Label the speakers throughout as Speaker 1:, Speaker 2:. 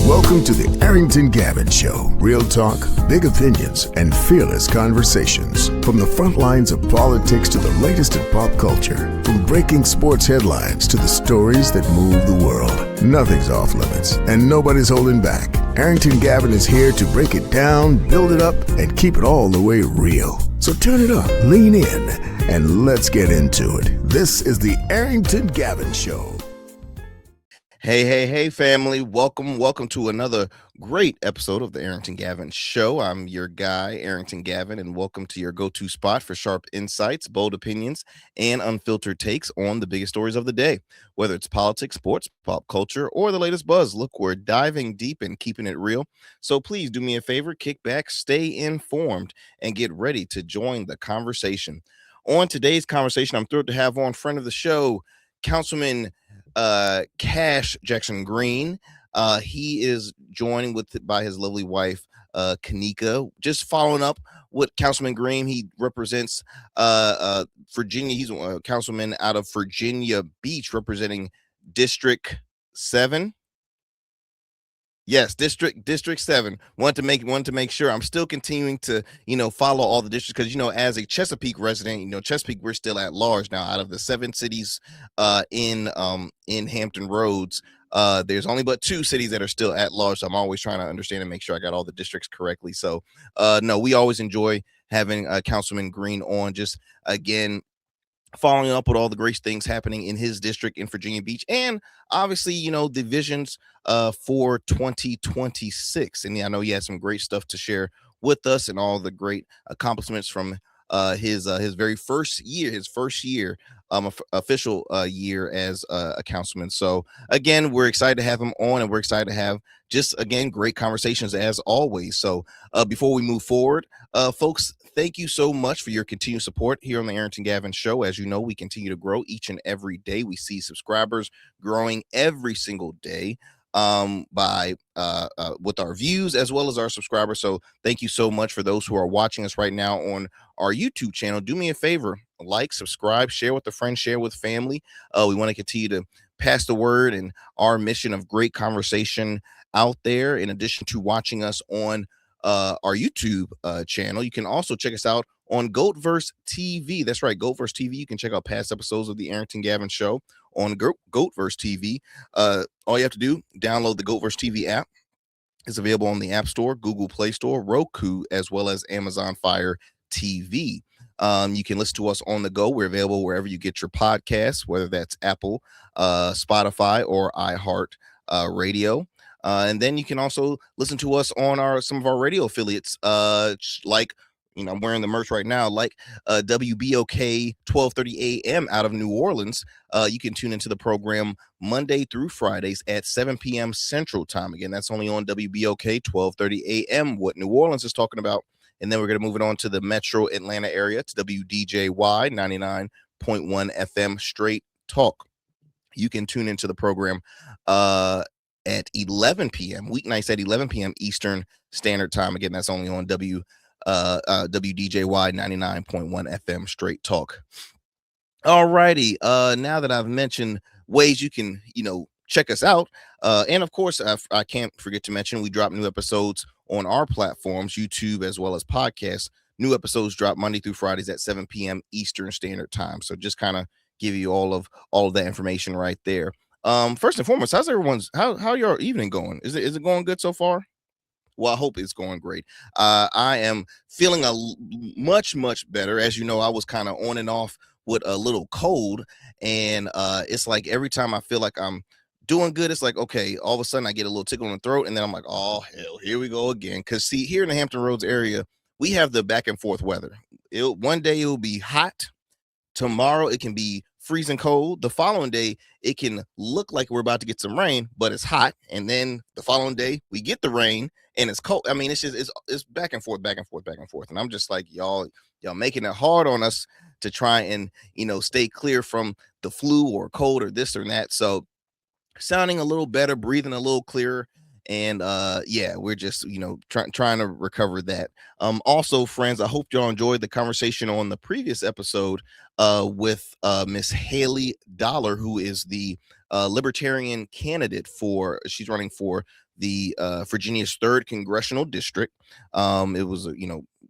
Speaker 1: Welcome to the Arrington Gavin Show. Real talk, big opinions, and fearless conversations. From the front lines of politics to the latest in pop culture. From breaking sports headlines to the stories that move the world. Nothing's off limits, and nobody's holding back. Arrington Gavin is here to break it down, build it up, and keep it all the way real. So turn it up, lean in, and let's get into it. This is the Arrington Gavin Show.
Speaker 2: Hey, family. Welcome to another great episode of the Arrington Gavin Show. I'm your guy, Arrington Gavin, and welcome to your go-to spot for sharp insights, bold opinions, and unfiltered takes on the biggest stories of the day. Whether it's politics, sports, pop culture, or the latest buzz, look, we're diving deep and keeping it real. So please do me a favor, kick back, stay informed, and get ready to join the conversation. On today's conversation, I'm thrilled to have on friend of the show, Councilman Cash Jackson Green. He is joining by his lovely wife Kanika. Just following up with Councilman Green. He represents Virginia. He's a councilman out of Virginia Beach, representing District 7. Yes, District 7. Want to make sure I'm still continuing to, follow all the districts, because, as a Chesapeake resident, Chesapeake, we're still at large now. Out of the 7 cities in Hampton Roads, there's only but 2 cities that are still at large. So I'm always trying to understand and make sure I got all the districts correctly. So no, we always enjoy having Councilman Green on, just again following up with all the great things happening in his district in Virginia Beach, and obviously, the visions for 2026. And I know he has some great stuff to share with us, and all the great accomplishments from his very first year, official year as a councilman. So again, we're excited to have him on, and we're excited to have just, again, great conversations as always. So before we move forward, folks, thank you so much for your continued support here on the Arrington Gavin Show. As you know, we continue to grow each and every day. We see subscribers growing every single day by with our views as well as our subscribers. So thank you so much for those who are watching us right now on our YouTube channel. Do me a favor, like, subscribe, share with a friend, share with family. We want to continue to pass the word and our mission of great conversation out there. In addition to watching us on our YouTube channel, you can also check us out on Goatverse TV. That's right, Goatverse TV. You can check out past episodes of the Arrington Gavin Show on Goatverse TV. All you have to do, download the Goatverse TV app. It's available on the App Store, Google Play Store, Roku, as well as Amazon Fire TV. You can listen to us on the go. We're available wherever you get your podcasts, whether that's Apple, Spotify, or iHeart Radio. And then you can also listen to us on some of our radio affiliates, like, I'm wearing the merch right now, like WBOK 1230 AM out of New Orleans. You can tune into the program Monday through Fridays at 7 p.m. Central Time. Again, that's only on WBOK 1230 AM, what New Orleans is talking about. And then we're going to move it on to the metro Atlanta area, to WDJY 99.1 FM Straight Talk. You can tune into the program at 11 p.m. weeknights at 11 p.m. Eastern Standard Time. Again, that's only on WDJY 99.1 FM Straight Talk. All righty. Now that I've mentioned ways you can, check us out, and of course, I can't forget to mention we drop new episodes on our platforms, YouTube as well as podcasts. New episodes drop Monday through Fridays at 7 p.m. Eastern Standard Time. So just kind of give you all of that information right there. First and foremost, how your evening going? Is it going good so far? Well, I hope it's going great. I am feeling much better. As you know, I was kind of on and off with a little cold, and it's like every time I feel like I'm doing good, it's like, okay, all of a sudden I get a little tickle in the throat, and then I'm like, oh hell, here we go again. Because see, here in the Hampton Roads area, we have the back and forth weather. One day it'll be hot, tomorrow it can be freezing cold, the following day it can look like we're about to get some rain, but it's hot, and then the following day we get the rain and it's cold. I mean, it's just it's back and forth, and I'm just like, y'all making it hard on us to try and stay clear from the flu or cold or this or that. So sounding a little better, breathing a little clearer, and we're just trying to recover that. Also, friends, I hope y'all enjoyed the conversation on the previous episode with Miss Haley Dollar, who is the libertarian candidate she's running for the Virginia's 3rd congressional district. It was,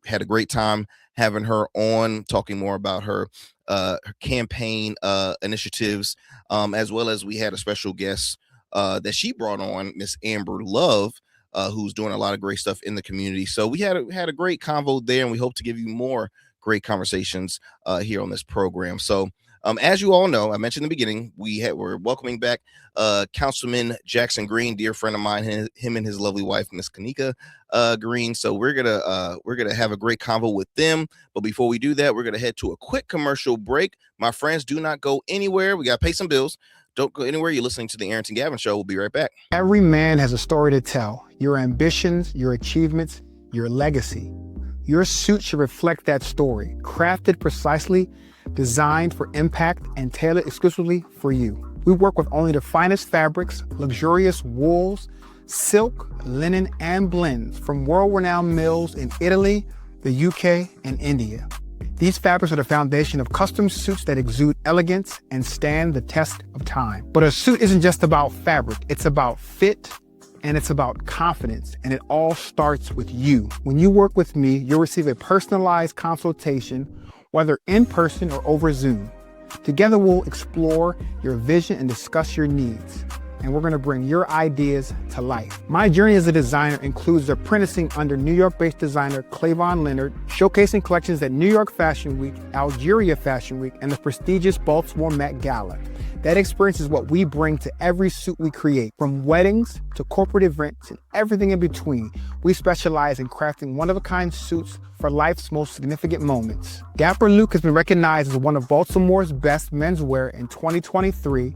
Speaker 2: had a great time having her on, talking more about her campaign initiatives, as well as we had a special guest that she brought on, Miss Amber Love, who's doing a lot of great stuff in the community. So we had a great convo there, and we hope to give you more great conversations here on this program. So as you all know, I mentioned in the beginning, we're welcoming back Councilman Jackson Green, dear friend of mine, him and his lovely wife, Miss Kanika Green. So we're gonna have a great convo with them. But before we do that, we're gonna head to a quick commercial break. My friends, do not go anywhere. We gotta pay some bills. Don't go anywhere. You're listening to the Arrington Gavin Show. We'll be right back.
Speaker 3: Every man has a story to tell. Your ambitions, your achievements, your legacy. Your suit should reflect that story, crafted precisely, designed for impact, and tailored exclusively for you. We work with only the finest fabrics, luxurious wools, silk, linen, and blends from world-renowned mills in Italy, the UK, and India. These fabrics are the foundation of custom suits that exude elegance and stand the test of time. But a suit isn't just about fabric, it's about fit, and it's about confidence, and it all starts with you. When you work with me, you'll receive a personalized consultation, whether in person or over Zoom. Together, we'll explore your vision and discuss your needs, and we're gonna bring your ideas to life. My journey as a designer includes apprenticing under New York-based designer Clavon Leonard, showcasing collections at New York Fashion Week, Algeria Fashion Week, and the prestigious Baltimore Met Gala. That experience is what we bring to every suit we create, from weddings to corporate events and everything in between. We specialize in crafting one-of-a-kind suits for life's most significant moments. Dapper Luke has been recognized as one of Baltimore's best menswear in 2023,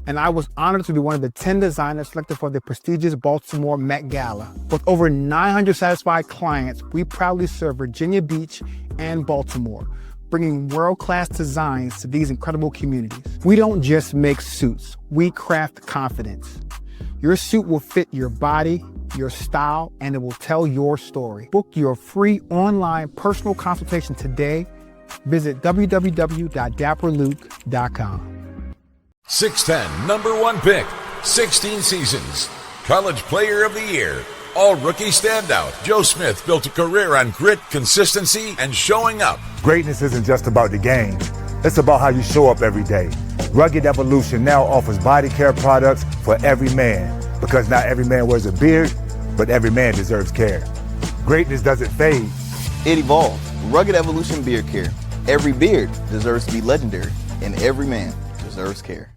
Speaker 3: and I was honored to be one of the 10 designers selected for the prestigious Baltimore Met Gala. With over 900 satisfied clients, we proudly serve Virginia Beach and Baltimore, bringing world-class designs to these incredible communities. We don't just make suits, we craft confidence. Your suit will fit your body, your style, and it will tell your story. Book your free online personal consultation today. Visit www.dapperluke.com.
Speaker 4: 6'10", #1 pick, 16 seasons, College Player of the Year, All-Rookie Standout. Joe Smith built a career on grit, consistency, and showing up.
Speaker 5: Greatness isn't just about the game. It's about how you show up every day. Rugged Evolution now offers body care products for every man, because not every man wears a beard, but every man deserves care. Greatness doesn't fade.
Speaker 2: It evolved. Rugged Evolution Beard Care. Every beard deserves to be legendary, and every man deserves care.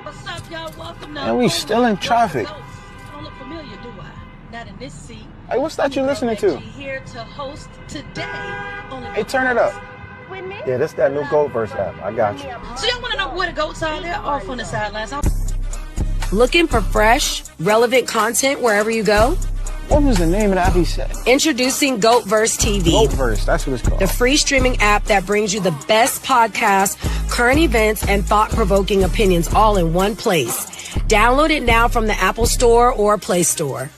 Speaker 6: What's up, y'all? Welcome to.
Speaker 7: And we still in traffic.
Speaker 6: Don't look familiar, do I? Not in this seat.
Speaker 7: Hey, what's that you listening to?
Speaker 6: Here to host today.
Speaker 7: Hey, turn it up.
Speaker 5: Yeah, that's that new Goldverse app. I got you.
Speaker 6: So y'all want to know where the goats are? They're off on the sidelines.
Speaker 8: Looking for fresh, relevant content wherever you go?
Speaker 7: What was the name of the app he said?
Speaker 8: Introducing Goatverse TV.
Speaker 7: Goatverse, that's what it's called.
Speaker 8: The free streaming app that brings you the best podcasts, current events, and thought-provoking opinions all in one place. Download it now from the Apple Store or Play Store.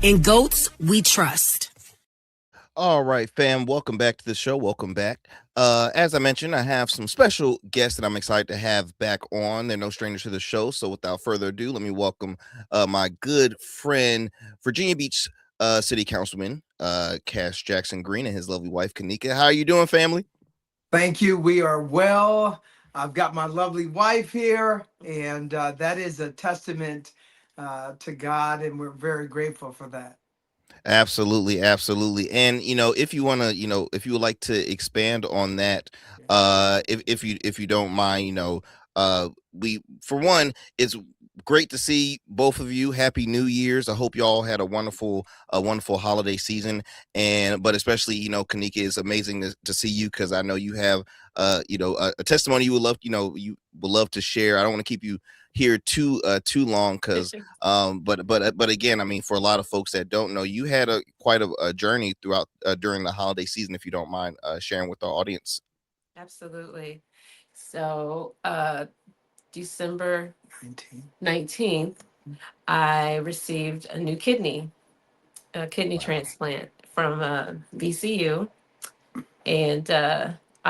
Speaker 8: In Goats, we trust.
Speaker 2: All right, fam. Welcome back to the show. Welcome back. As I mentioned, I have some special guests that I'm excited to have back on. They're no strangers to the show. So without further ado, let me welcome my good friend, Virginia Beach City Councilman, Cash Jackson Green, and his lovely wife, Kanika. How are you doing, family?
Speaker 9: Thank you. We are well. I've got my lovely wife here, and that is a testament to God, and we're very grateful for that.
Speaker 2: Absolutely, absolutely. And if you want to, if you would like to expand on that, if you don't mind, we, for one, it's great to see both of you. Happy New Year's. I hope you all had a wonderful holiday season. But especially, Kanika, is amazing to see you, because I know you have a testimony you would love to share. I don't want to keep you here too long, because but again, I mean, for a lot of folks that don't know, you had quite a journey throughout during the holiday season, if you don't mind sharing with our audience.
Speaker 10: Absolutely. So December 19th, I received a kidney transplant from VCU, and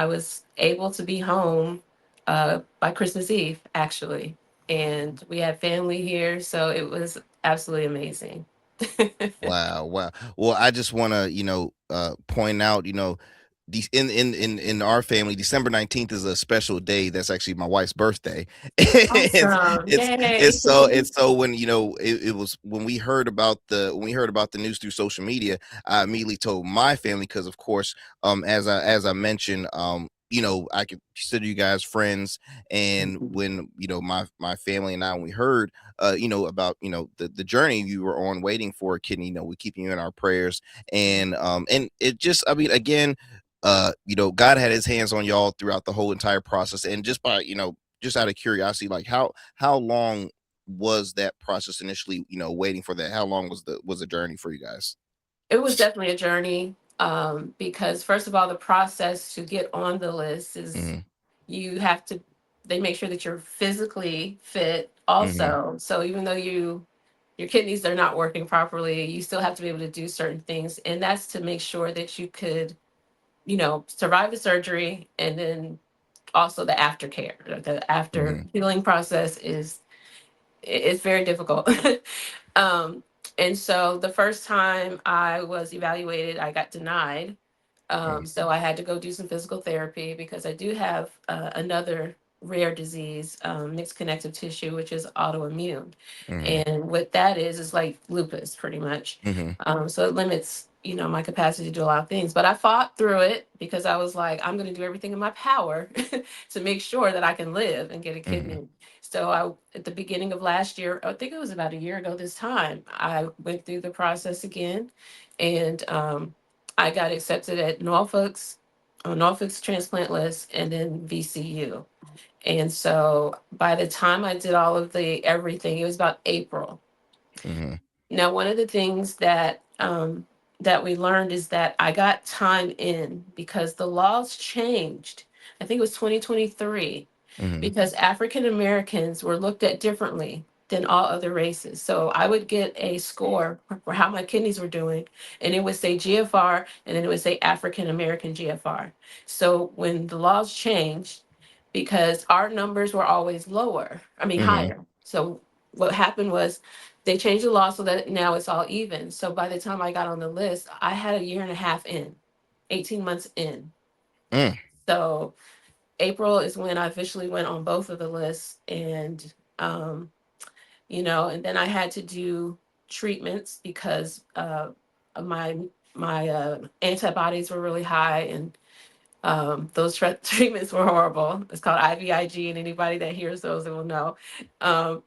Speaker 10: I was able to be home by Christmas Eve, actually. And we had family here, so it was absolutely amazing.
Speaker 2: Wow, wow. Well, I just want to, point out, in our family, December 19th is a special day. That's actually my wife's birthday. it's
Speaker 10: Awesome.
Speaker 2: it's
Speaker 10: Yay.
Speaker 2: it's so when it was when we heard about the news through social media, I immediately told my family because of course, as I mentioned, I could consider you guys friends. And when my family and I, when we heard about the journey you were on waiting for a kidney, we're keeping you in our prayers. And it just, I mean, again, God had his hands on y'all throughout the whole entire process. And just by just out of curiosity, like how long was that process initially, waiting for that? How long was the journey for you guys?
Speaker 10: It was definitely a journey, because first of all, the process to get on the list is
Speaker 2: Hmm.
Speaker 10: you have to, they make sure that you're physically fit
Speaker 2: Hmm.
Speaker 10: also. So even though your kidneys are not working properly, you still have to be able to do certain things. And that's to make sure that you could, survive the surgery, and then also the aftercare. The after
Speaker 2: Hmm.
Speaker 10: healing process is very difficult. um, and so the first time I was evaluated, I got denied. So I had to go do some physical therapy because I do have another rare disease, mixed connective tissue, which is autoimmune.
Speaker 2: Hmm.
Speaker 10: And what that is like lupus, pretty much.
Speaker 2: Hmm.
Speaker 10: So it limits, my capacity to do a lot of things. But I fought through it because I was like, I'm going to do everything in my power to make sure that I can live and get a
Speaker 2: Hmm.
Speaker 10: kidney. So at the beginning of last year, I think it was about a year ago this time, I went through the process again, and I got accepted at Norfolk's on Norfolk's transplant list, and then VCU. And so by the time I did all of the everything, it was about April.
Speaker 2: Hmm.
Speaker 10: Now, one of the things that we learned is that I got time in because the laws changed. I think it was 2023,
Speaker 2: Hmm.
Speaker 10: because African Americans were looked at differently than all other races. So I would get a score for how my kidneys were doing, and it would say GFR, and then it would say African American GFR. So when the laws changed, because our numbers were always lower, I mean
Speaker 2: Hmm.
Speaker 10: higher. So what happened was they changed the law so that now it's all even. So by the time I got on the list, I had a year and a half in, 18 months in.
Speaker 2: Mm.
Speaker 10: So April is when I officially went on both of the lists, and and then I had to do treatments because my antibodies were really high, and those treatments were horrible. It's called IVIG, and anybody that hears those will know. Um,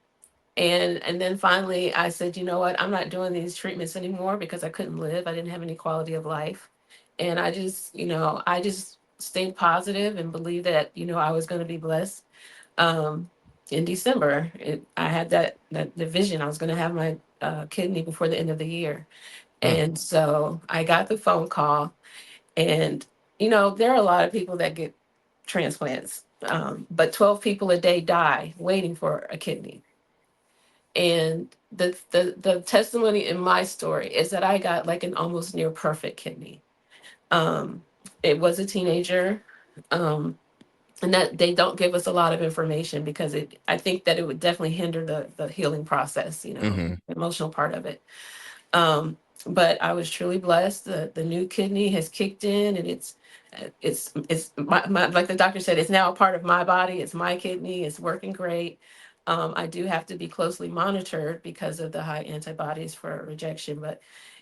Speaker 10: and then finally, I said, you know what? I'm not doing these treatments anymore because I couldn't live. I didn't have any quality of life, and I just stayed positive and believed that I was going to be blessed. Um, in December, I had that the vision. I was going to have my kidney before the end of the year,
Speaker 2: Mm.
Speaker 10: and so I got the phone call. And there are a lot of people that get transplants, but 12 people a day die waiting for a kidney. And the testimony in my story is that I got like an almost near perfect kidney. Um, it was a teenager. And that they don't give us a lot of information because I think that it would definitely hinder the healing process,
Speaker 2: Hmm.
Speaker 10: the emotional part of it. Um, but I was truly blessed. The new kidney has kicked in, and it's my like the doctor said, it's now a part of my body. It's my kidney. It's working great. I do have to be closely monitored because of the high antibodies for rejection, but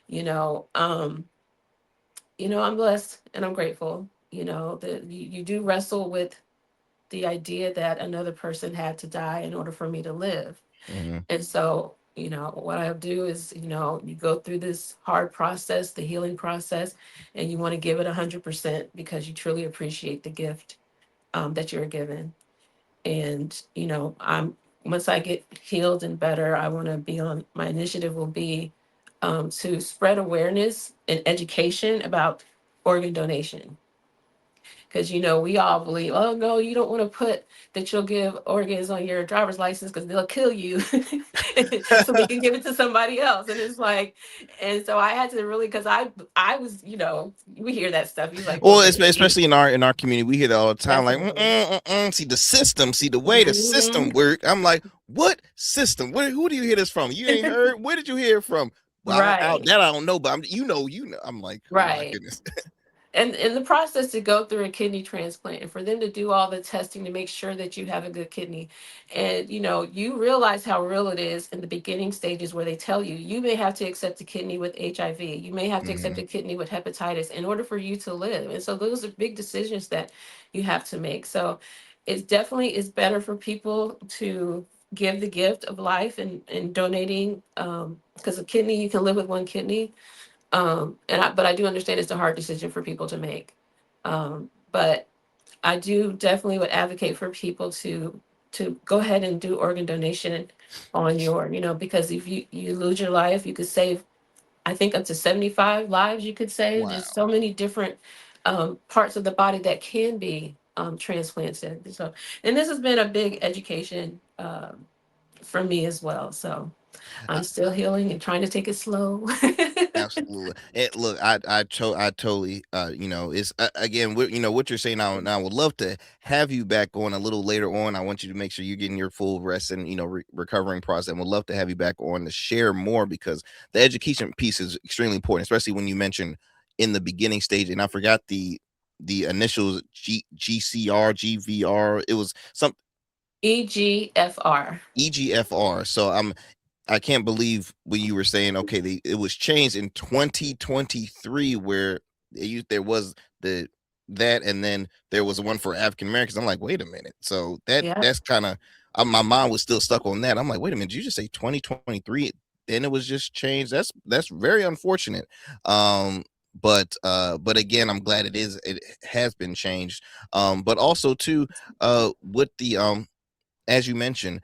Speaker 10: you know, um, I'm blessed and I'm grateful. That you do wrestle with the idea that another person had to die in order for me to live.
Speaker 2: Hmm.
Speaker 10: And so, what I do is, you go through this hard process, the healing process, and you want to give it 100% because you truly appreciate the gift that you're given. And, once I get healed and better, I want to be on, my initiative will be to spread awareness and education about organ donation. because we all believe, oh no, you don't want to put that you'll give organs on your driver's license because they'll kill you, so we can give it to somebody else. And it's like, and so I had to really, because I was, we hear that stuff. He's like, well,
Speaker 2: Well,
Speaker 10: the enemy,
Speaker 2: especially in our community, we hear that all the time. Like,
Speaker 10: definitely.
Speaker 2: see the system, see the way the system
Speaker 10: Mhm.
Speaker 2: work. I'm like, what system? Who do you hear this from? You ain't heard. Where did you hear it from? Well,
Speaker 10: Right,
Speaker 2: that I don't know, but you know. I'm like, oh my
Speaker 10: right.
Speaker 2: goodness.
Speaker 10: And in the process to go through a kidney transplant and for them to do all the testing to make sure that you have a good kidney, and you realize how real it is in the beginning stages where they tell you you may have to accept a kidney with HIV, you may have to accept
Speaker 2: Hmm.
Speaker 10: a kidney with hepatitis in order for you to live. And so those are big decisions that you have to make. So it definitely is better for people to give the gift of life and donating, because a kidney, you can live with one kidney. But I do understand it's a hard decision for people to make. But I do definitely would advocate for people to go ahead and do organ donation on because if you lose your life, you could save, I think, up to 75 lives you could save. There's
Speaker 2: Wow.
Speaker 10: so many different parts of the body that can be transplanted. So, and this has been a big education for me as well. So I'm still healing and trying to take it slow.
Speaker 2: Absolutely. Look, I totally, it's again, what you're saying now. Now, I would love to have you back on a little later on. I want you to make sure you're getting your full rest and recovering process. And would love to have you back on to share more because the education piece is extremely important, especially when you mentioned in the beginning stage. And I forgot the initials GCR GVR. It was some
Speaker 10: EGFR.
Speaker 2: EGFR. So I can't believe when you were saying, okay, it was changed in 2023 where there was the that, and then there was one for African Americans. I'm like, wait a minute. So
Speaker 10: Yeah.
Speaker 2: that's kind of my mind was still stuck on that. I'm like, wait a minute, did you just say 2023? Then it was just changed. That's very unfortunate. But again, I'm glad it has been changed. But also too, with the as you mentioned,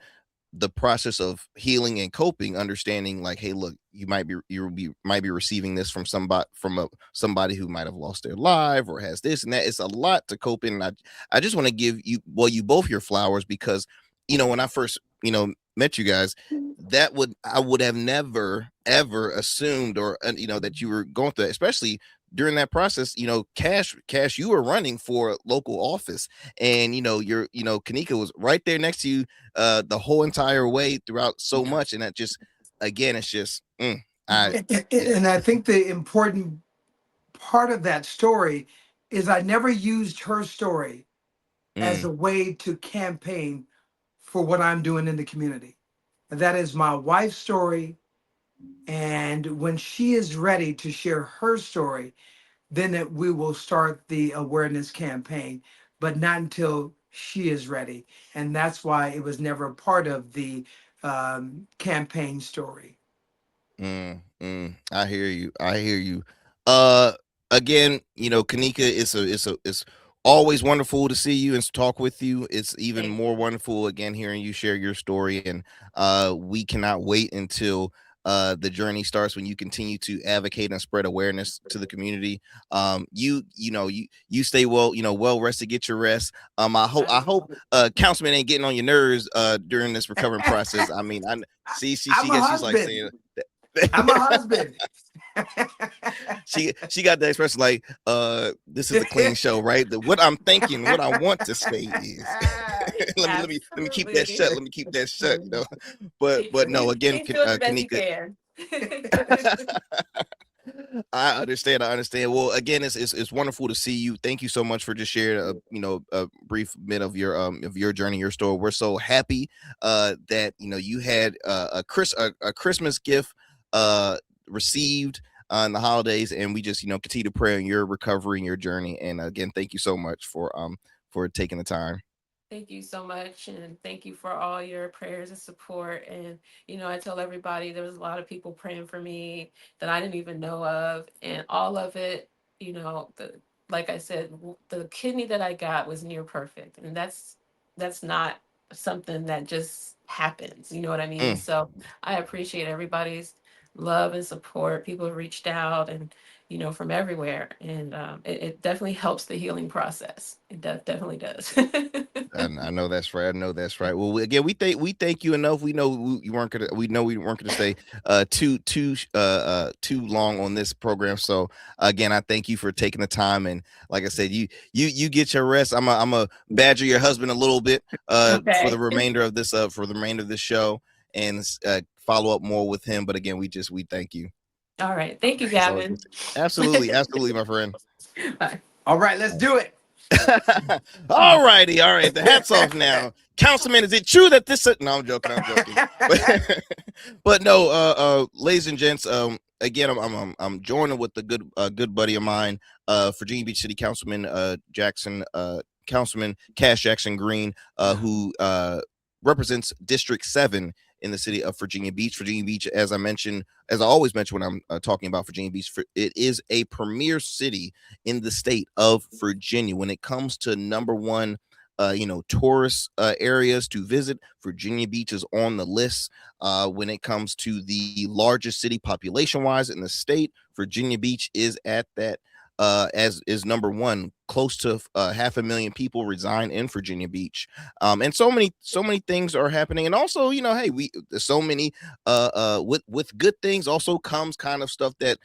Speaker 2: the process of healing and coping, understanding like, hey, look, might be receiving this from somebody who might have lost their life or has this and that. It's a lot to cope in. And I just want to give you both your flowers because when I first met you guys, I would have never ever assumed or that you were going through that, especially during that process. Cash, you were running for local office, and Kanika was right there next to you the whole entire way throughout so much. And that just, again, it's just, yeah.
Speaker 9: And I think the important part of that story is I never used her story as
Speaker 2: Mm,
Speaker 9: a way to campaign for what I'm doing in the community. That is my wife's story. And when she is ready to share her story, then we will start the awareness campaign, but not until she is ready. And that's why it was never a part of the campaign story.
Speaker 2: I hear you. I hear you. Uh, Again, Kanika, it's always wonderful to see you and to talk with you. It's even
Speaker 10: Thank
Speaker 2: more wonderful again hearing you share your story, and we cannot wait until the journey starts when you continue to advocate and spread awareness to the community. You stay well rested, get your rest. I hope councilman ain't getting on your nerves during this recovering process. I mean, I see
Speaker 9: I'm a
Speaker 2: she's like
Speaker 9: husband.
Speaker 2: saying
Speaker 9: I'm a husband.
Speaker 2: she got the expression like this is a clean show, right? What I'm thinking, what I want to say is let me keep that
Speaker 10: absolutely.
Speaker 2: shut, but no, again,
Speaker 10: He's doing the best he
Speaker 2: Kanika,
Speaker 10: can.
Speaker 2: I understand. Well, again, it's wonderful to see you. Thank you so much for just sharing a brief bit of your journey, your story. We're so happy that you had a Christmas gift received in the holidays, and we just continue to pray on your recovery and your journey. And again, thank you so much for taking the time.
Speaker 10: Thank you so much. And thank you for all your prayers and support. And, I tell everybody there was a lot of people praying for me that I didn't even know of. And all of it, like I said, the kidney that I got was near perfect. And that's not something that just happens. You know what I mean?
Speaker 2: Mm,
Speaker 10: So I appreciate everybody's love and support. People have reached out and from everywhere. And it definitely helps the healing process. It definitely does.
Speaker 2: I know that's right. I know that's right. Well, again, we thank you enough. We know you weren't gonna. We know we weren't gonna stay too long on this program. So again, I thank you for taking the time. And like I said, you get your rest. I'm a badger your husband a little bit for the
Speaker 10: Okay.
Speaker 2: remainder of this show and follow up more with him. But again, we thank you.
Speaker 10: All right. Thank you,
Speaker 2: It's always
Speaker 10: Gavin.
Speaker 2: absolutely, absolutely, my friend.
Speaker 10: Bye.
Speaker 9: All right, let's do it.
Speaker 2: All righty, all right. The hat's off now. Councilman, is it true that this no, I'm joking, but no, ladies and gents, again, I'm joining with the good buddy of mine, Virginia Beach City Councilman Councilman Cash Jackson Green, who represents District 7 in the city of Virginia Beach. Virginia Beach, as I always mention when I'm talking about Virginia Beach, it is a premier city in the state of Virginia. When it comes to number one, tourist areas to visit, Virginia Beach is on the list. When it comes to the largest city population-wise in the state, Virginia Beach is at that as is number one. Close to 500,000 people reside in Virginia Beach, and so many things are happening. And also, hey, so many with good things also comes kind of stuff that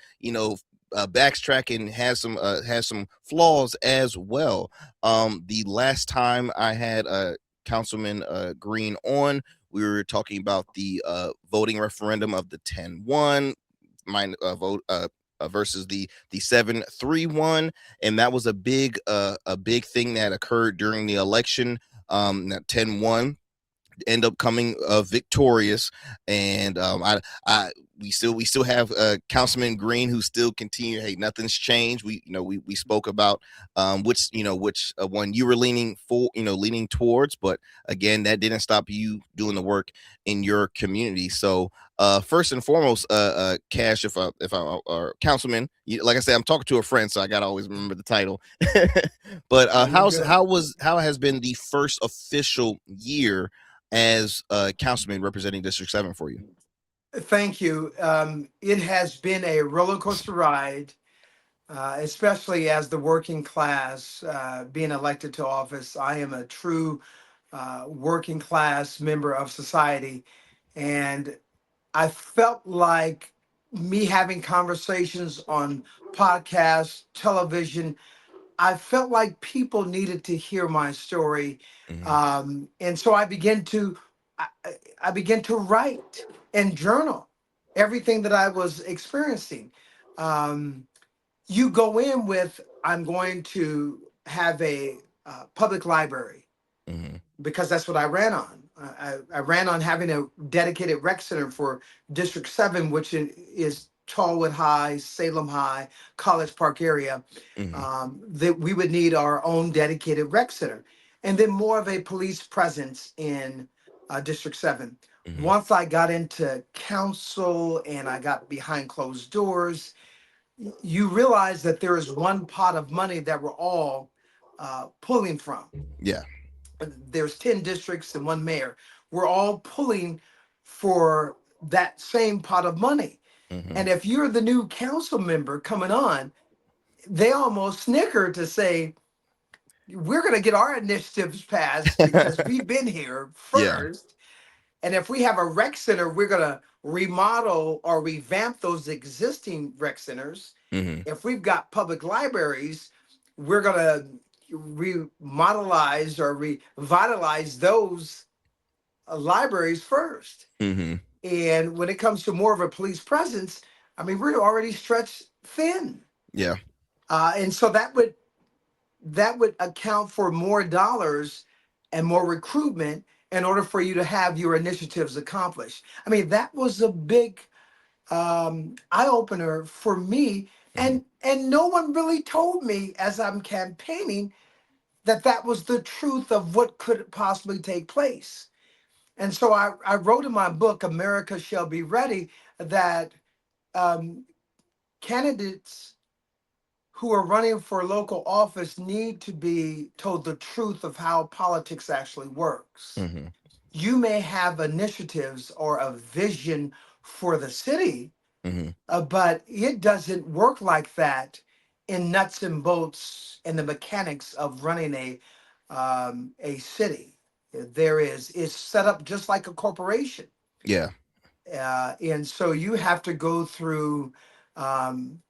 Speaker 2: backtracking has some flaws as well. The last time I had Councilman Green on, we were talking about the voting referendum of the 10-1 vote versus the 7-3-1, and that was a big thing that occurred during the election. That 10-1 end up coming victorious, and we still have Councilman Green who still continue. Hey, nothing's changed. We spoke about which one you were leaning towards, but again, that didn't stop you doing the work in your community. So first and foremost, Cash, if I or Councilman, like I said, I'm talking to a friend, so I gotta always remember the title. But how has been the first official year as councilman representing District 7 for you?
Speaker 9: Thank you. It has been a roller coaster ride, especially as the working class being elected to office. I am a true working class member of society, and I felt like me having conversations on podcasts, television, I felt like people needed to hear my story. And so I began to write and journal everything that I was experiencing. You go in with, I'm going to have a public library, because that's what I ran on. I ran on having a dedicated rec center for District 7, which is Tallwood High, Salem High, College Park area. That we would need our own dedicated rec center. And then more of a police presence in District 7. Once I got into council and I got behind closed doors, you realize that there is one pot of money that we're all pulling from.
Speaker 2: Yeah.
Speaker 9: There's 10 districts and one mayor. We're all pulling for that same pot of money. And if you're the new council member coming on, they almost snicker to say, we're going to get our initiatives passed because we've been here first. Yeah. And if we have a rec center, we're going to remodel or revamp those existing rec centers. If we've got public libraries, we're going to remodelize or revitalize those libraries first. And when it comes to more of a police presence, I mean, we're already stretched thin.
Speaker 2: Yeah.
Speaker 9: And so that would account for more dollars and more recruitment in order for you to have your initiatives accomplished. I mean, that was a big eye opener for me. And no one really told me as I'm campaigning that was the truth of what could possibly take place. And so I wrote in my book, America Shall Be Ready, that candidates who are running for local office need to be told the truth of how politics actually works. You may have initiatives or a vision for the city,
Speaker 2: Hmm.
Speaker 9: But it doesn't work like that in nuts and bolts and the mechanics of running a city. It's set up just like a corporation.
Speaker 2: Yeah.
Speaker 9: And so you have to go through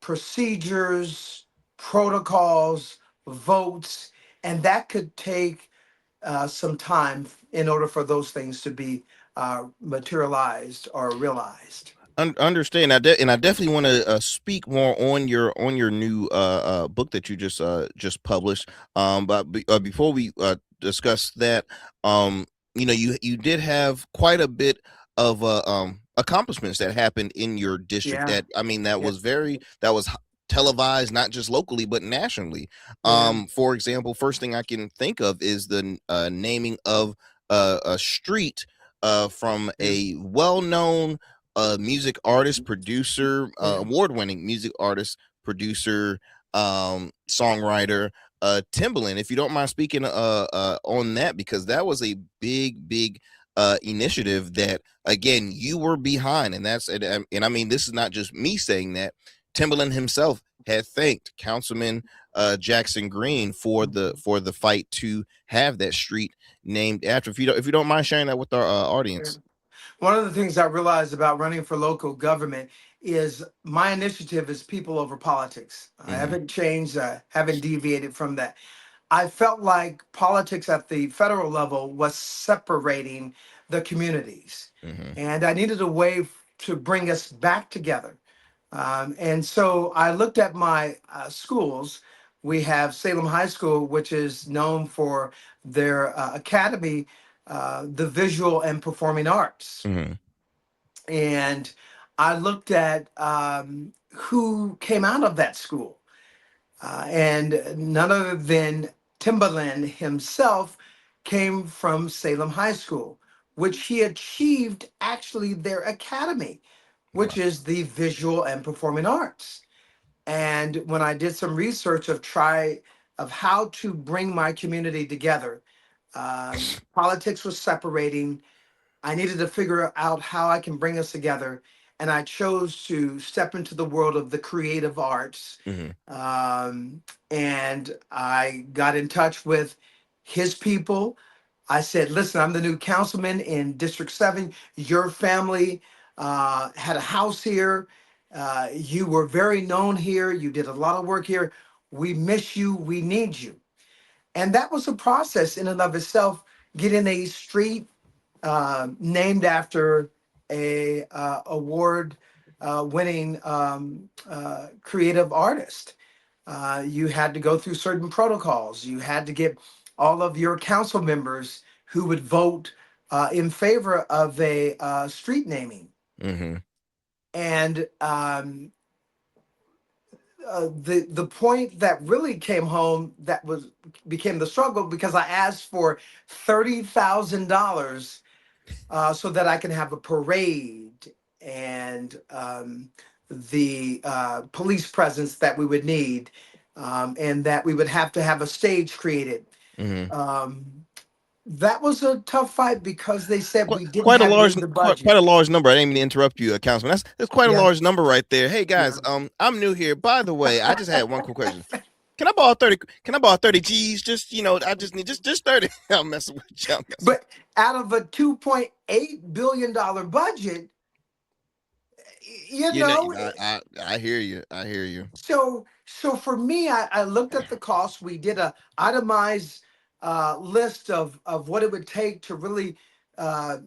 Speaker 9: procedures, protocols, votes, and that could take some time in order for those things to be materialized or realized.
Speaker 2: Understand. And I definitely want to speak more on your new book that you just published. Before we discuss that, you did have quite a bit of accomplishments that happened in your district.
Speaker 9: Yeah,
Speaker 2: That, I mean, that
Speaker 9: yeah,
Speaker 2: was televised not just locally but nationally.
Speaker 9: yeah,
Speaker 2: For example, first thing I can think of is the naming of a street from
Speaker 9: yeah,
Speaker 2: a well-known music artist, producer,
Speaker 9: yeah.
Speaker 2: award-winning music artist, producer, songwriter, Timbaland. If you don't mind speaking on that, because that was a big initiative that, again, you were behind, and I mean, this is not just me saying that. Timbaland himself had thanked Councilman Jackson Green for the fight to have that street named after. If you don't mind sharing that with our
Speaker 9: Yeah.
Speaker 2: audience.
Speaker 9: One of the things I realized about running for local government is my initiative is people over politics. I
Speaker 2: Hmm.
Speaker 9: haven't changed, haven't deviated from that. I felt like politics at the federal level was separating the communities,
Speaker 2: Hmm.
Speaker 9: and I needed a way to bring us back together. And so I looked at my schools. We have Salem High School, which is known for their academy, the visual and performing arts.
Speaker 2: Hmm.
Speaker 9: And I looked at who came out of that school. And none other than Timberland himself came from Salem High School, which he achieved actually their academy, which is the visual and performing arts. And when I did some research of how to bring my community together, politics was separating. I needed to figure out how I can bring us together. And I chose to step into the world of the creative arts.
Speaker 2: Hmm.
Speaker 9: Um, and I got in touch with his people. I said, listen, I'm the new councilman in District 7. Your family had a house here. You were very known here. You did a lot of work here. We miss you. We need you. And that was a process in and of itself, getting a street named after a award winning creative artist. You had to go through certain protocols. You had to get all of your council members who would vote in favor of a street naming.
Speaker 2: Hmm.
Speaker 9: And the point that really came home that was became the struggle because I asked for $30,000 so that I can have a parade and the police presence that we would need, and that we would have to have a stage created.
Speaker 2: Hmm.
Speaker 9: Um, that was a tough fight because they said
Speaker 2: Quite,
Speaker 9: we didn't
Speaker 2: quite a
Speaker 9: have it
Speaker 2: large
Speaker 9: in the
Speaker 2: quite
Speaker 9: budget.
Speaker 2: a large number. I didn't mean to interrupt you, Councilman. That's quite a
Speaker 9: Yeah,
Speaker 2: large number right there. Hey
Speaker 9: yeah.
Speaker 2: guys, I'm new here. By the way, I just had one quick question. Can I borrow 30? Can I borrow 30 G's? Just, I just need just 30. I'm messing with you. I'm messing.
Speaker 9: But out of a $2.8 billion budget, you
Speaker 2: You know,
Speaker 9: know,
Speaker 2: I hear you. I hear you.
Speaker 9: so for me, I looked at the costs. We did a itemized list of what it would take to really uh,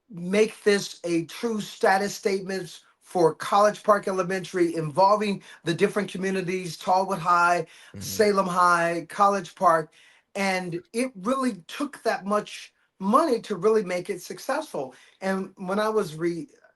Speaker 9: make this a true status statement for College Park Elementary, involving the different communities, Tallwood High,
Speaker 2: Hmm.
Speaker 9: Salem High, College Park, and it really took that much money to really make it successful. And when I was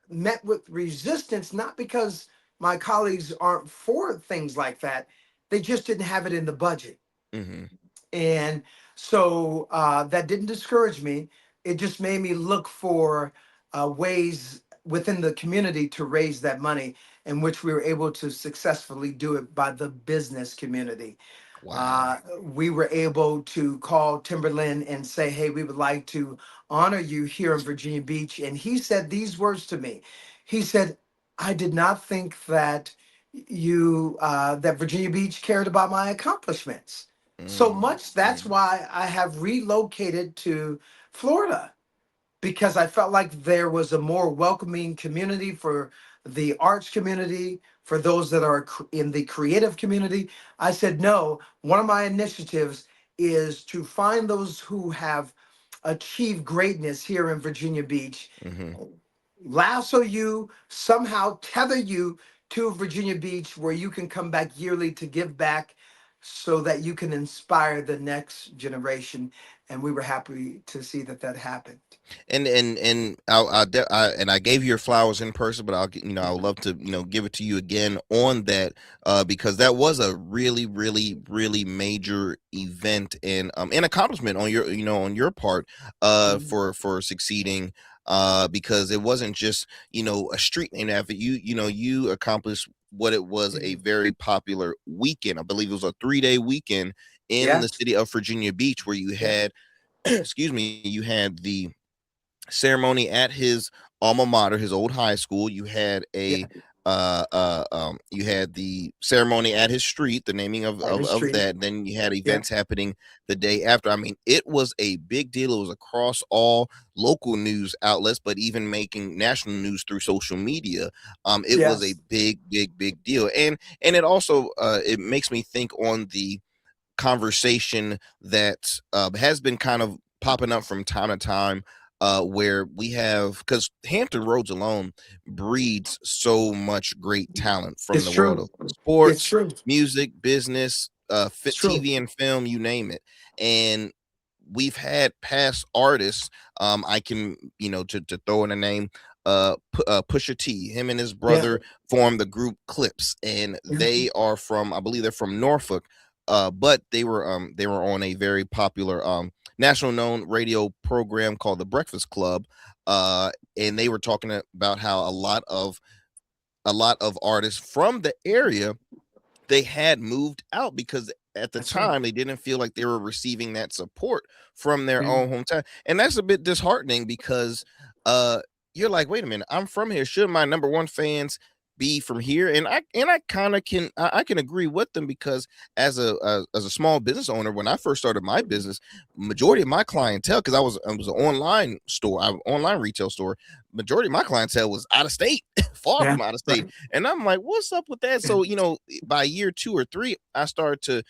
Speaker 9: met with resistance, not because my colleagues aren't for things like that. They just didn't have it in the budget.
Speaker 2: Hmm.
Speaker 9: And so that didn't discourage me. It just made me look for ways within the community to raise that money, in which we were able to successfully do it by the business community.
Speaker 2: Wow.
Speaker 9: We were able to call Timberland and say, hey, we would like to honor you here in Virginia Beach. And he said these words to me. He said, I did not think that that Virginia Beach cared about my accomplishments so
Speaker 2: Mm,
Speaker 9: much. That's
Speaker 2: mm,
Speaker 9: why I have relocated to Florida, because I felt like there was a more welcoming community for the arts community, for those that are in the creative community. I said, no, one of my initiatives is to find those who have achieved greatness here in Virginia Beach,
Speaker 2: mm-hmm.
Speaker 9: lasso you, somehow tether you to Virginia Beach where you can come back yearly to give back so that you can inspire the next generation. And we were happy to see that that happened.
Speaker 2: And and I gave you your flowers in person, but I would love to give it to you again on that, because that was a really really major event and an accomplishment on your on your part,
Speaker 9: Mhm.
Speaker 2: for succeeding, because it wasn't just a street named after you. You accomplished what it was, a very popular weekend. I believe it was a 3-day weekend in the
Speaker 9: Yes.
Speaker 2: city of Virginia Beach, where you
Speaker 9: Yeah.
Speaker 2: had excuse me, you had the ceremony at his alma mater, his old high school. You had
Speaker 9: Yeah.
Speaker 2: you had the ceremony at his street, the naming
Speaker 9: On the
Speaker 2: of
Speaker 9: street.
Speaker 2: that. Then you had
Speaker 9: Yeah.
Speaker 2: events happening the day after. I mean, it was a big deal. It was across all local news outlets, but even making national news through social media. It was a
Speaker 9: Yes.
Speaker 2: big deal, and it also it makes me think on the conversation that has been kind of popping up from time to time, where we have, because Hampton Roads alone breeds so much great talent from
Speaker 9: It's
Speaker 2: the world
Speaker 9: true.
Speaker 2: of
Speaker 9: It's
Speaker 2: sports,
Speaker 9: true.
Speaker 2: music, business,
Speaker 9: It's true.
Speaker 2: TV and film, you name it. And we've had past artists. I can, to throw in a name, Pusha T. Him and his
Speaker 9: Yeah.
Speaker 2: brother formed the group Clips, and
Speaker 9: Yeah.
Speaker 2: they are from, I believe they're from Norfolk, but they were on a very popular national known radio program called The Breakfast Club, and they were talking about how a lot of artists from the area, they had moved out because at the
Speaker 9: That's right.
Speaker 2: time they didn't feel like they were receiving that support from their
Speaker 9: Yeah.
Speaker 2: own hometown. And that's a bit disheartening because uh you're like, wait a minute, I'm from here. Should my number one fans be from here? And I kind of can, I can agree with them, because as a small business owner, when I first started my business, majority of my clientele, because I was an online store, online retail store, majority of my clientele was out of state, far
Speaker 9: Yeah.
Speaker 2: from out of state.
Speaker 9: Right.
Speaker 2: And I'm like, what's up with that?
Speaker 9: Yeah.
Speaker 2: So, by year 2 or 3, I started to,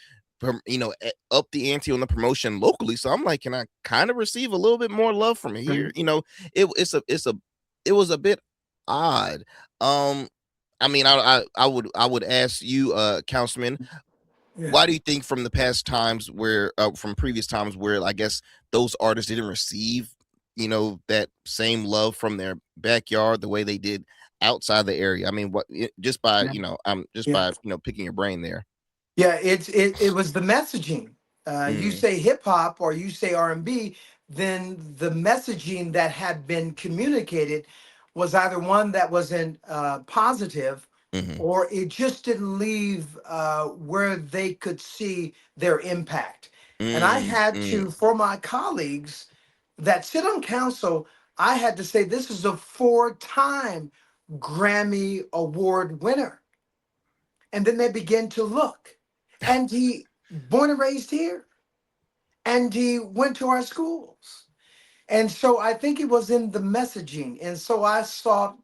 Speaker 2: up the ante on the promotion locally. So I'm like, can I kind of receive a little bit more love from here?
Speaker 9: Mhm.
Speaker 2: It's a, it was a bit odd. Um, I mean, I would ask you, Councilman,
Speaker 9: Yeah.
Speaker 2: why do you think from the past times where, from previous times where I guess those artists didn't receive, that same love from their backyard the way they did outside the area? I mean, just by,
Speaker 9: Yeah.
Speaker 2: just
Speaker 9: Yeah.
Speaker 2: by, picking your brain there.
Speaker 9: Yeah, it was the messaging. You
Speaker 2: Mm,
Speaker 9: say hip hop or you say R&B, then the messaging that had been communicated was either one that wasn't positive,
Speaker 2: mhm,
Speaker 9: or it just didn't leave where they could see their impact. And I
Speaker 2: mm,
Speaker 9: had
Speaker 2: mm.
Speaker 9: to, for my colleagues that sit on council, I had to say this is a 4-time Grammy Award winner. And then they begin to look. And he born and raised here, and he went to our schools. And so I think it was in the messaging. And so I sought,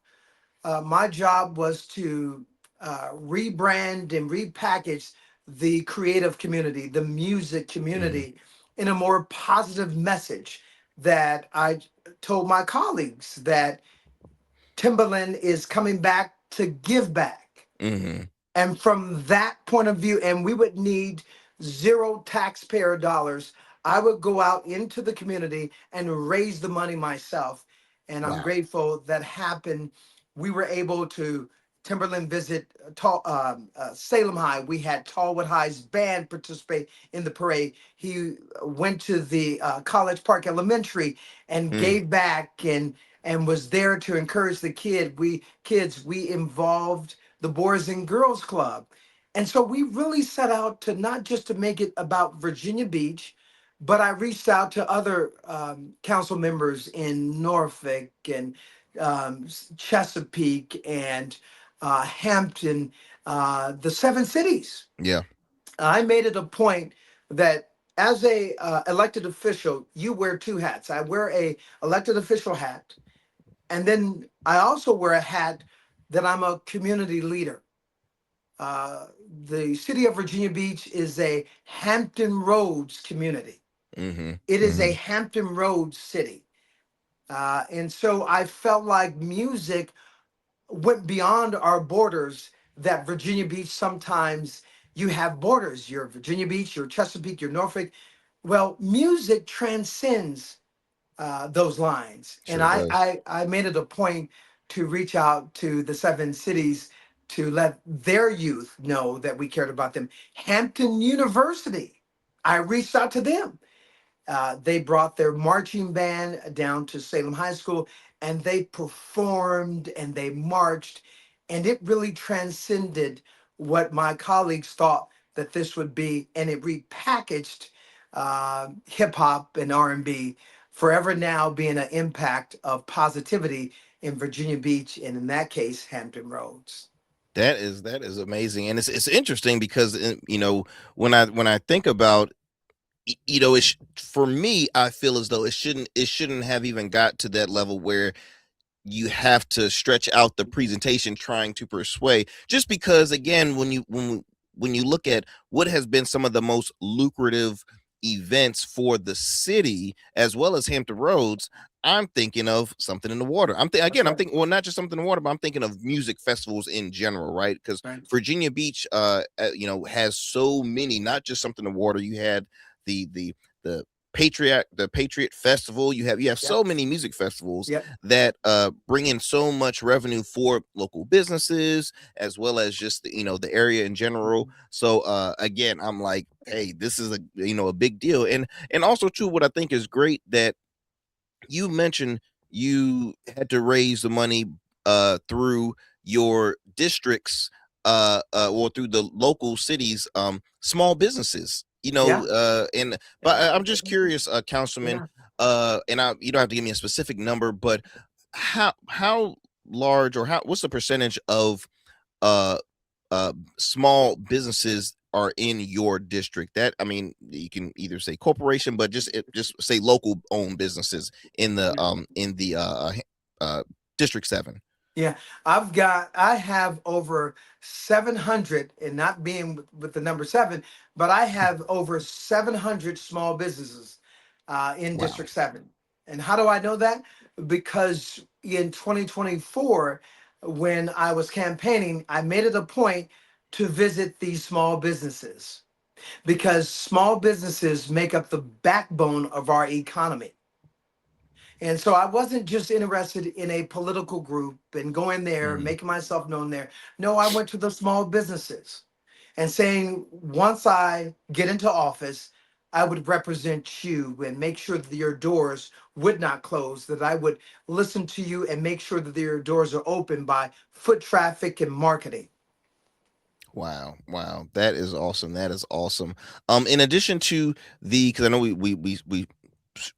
Speaker 9: my job was to rebrand and repackage the creative community, the music
Speaker 2: Mhm,
Speaker 9: community, in a more positive message, that I told my colleagues that Timberland is coming back to give back.
Speaker 2: mhm.
Speaker 9: And from that point of view, and we would need zero taxpayer dollars, I would go out into the community and raise the money myself. And I'm
Speaker 2: Wow.
Speaker 9: grateful that happened. We were able to Timberland visit Salem High. We had Tallwood High's band participate in the parade. He went to the College Park Elementary and
Speaker 2: Mm,
Speaker 9: gave back, and was there to encourage the kids. We involved the Boys and Girls Club. And so we really set out to not just to make it about Virginia Beach, but I reached out to other council members in Norfolk and Chesapeake and Hampton, the seven cities.
Speaker 2: Yeah.
Speaker 9: I made it a point that as a elected official, you wear two hats. I wear a elected official hat, and then I also wear a hat that I'm a community leader. Uh, the city of Virginia Beach is a Hampton Roads community.
Speaker 2: Mm-hmm.
Speaker 9: It is a
Speaker 2: Mm-hmm.
Speaker 9: Hampton Roads city. And so I felt like music went beyond our borders, that Virginia Beach, sometimes you have borders. You're Virginia Beach, you're Chesapeake, you're Norfolk. Well, music transcends those lines. And
Speaker 2: Sure does.
Speaker 9: I made it a point to reach out to the seven cities to let their youth know that we cared about them. Hampton University, I reached out to them. They brought their marching band down to Salem High School, and they performed and they marched, and it really transcended what my colleagues thought that this would be, and it repackaged hip hop and R&B, forever now being an impact of positivity in Virginia Beach, and in that case, Hampton Roads.
Speaker 2: That is amazing, and it's interesting because when I think about for me, I feel as though it shouldn't have even got to that level where you have to stretch out the presentation trying to persuade, just because again when you look at what has been some of the most lucrative events for the city as well as Hampton Roads, I'm thinking of something in the water.
Speaker 9: That's
Speaker 2: I'm
Speaker 9: right.
Speaker 2: thinking, well, not just something in the water, but I'm thinking of music festivals in general, right? Because
Speaker 9: Right.
Speaker 2: Virginia Beach has so many, not just something in the water. You had the Patriot Festival. You have so
Speaker 9: Yep.
Speaker 2: many music festivals
Speaker 9: Yep.
Speaker 2: that bring in so much revenue for local businesses as well as just the area in general. So again, I'm like, hey, this is a big deal. And also too, what I think is great that you mentioned you had to raise the money through your districts or through the local cities small businesses,
Speaker 9: Yeah.
Speaker 2: and but I'm just curious, councilman,
Speaker 9: Yeah.
Speaker 2: and you don't have to give me a specific number, but how large, or what's the percentage of uh small businesses are in your district? That, I mean, you can either say corporation, but just say local owned businesses in the district 7.
Speaker 9: Yeah, I have over 700, and not being with the number seven, but I have over 700 small businesses in
Speaker 2: Wow.
Speaker 9: District 7. And how do I know that? Because in 2024, when I was campaigning, I made it a point to visit these small businesses, because small businesses make up the backbone of our economy. And so I wasn't just interested in a political group and going there,
Speaker 2: Mhm.
Speaker 9: making myself known there. No, I went to the small businesses and saying, once I get into office, I would represent you and make sure that your doors would not close, that I would listen to you and make sure that your doors are open by foot traffic and marketing.
Speaker 2: Wow, wow, that is awesome. That is awesome. In addition to because I know we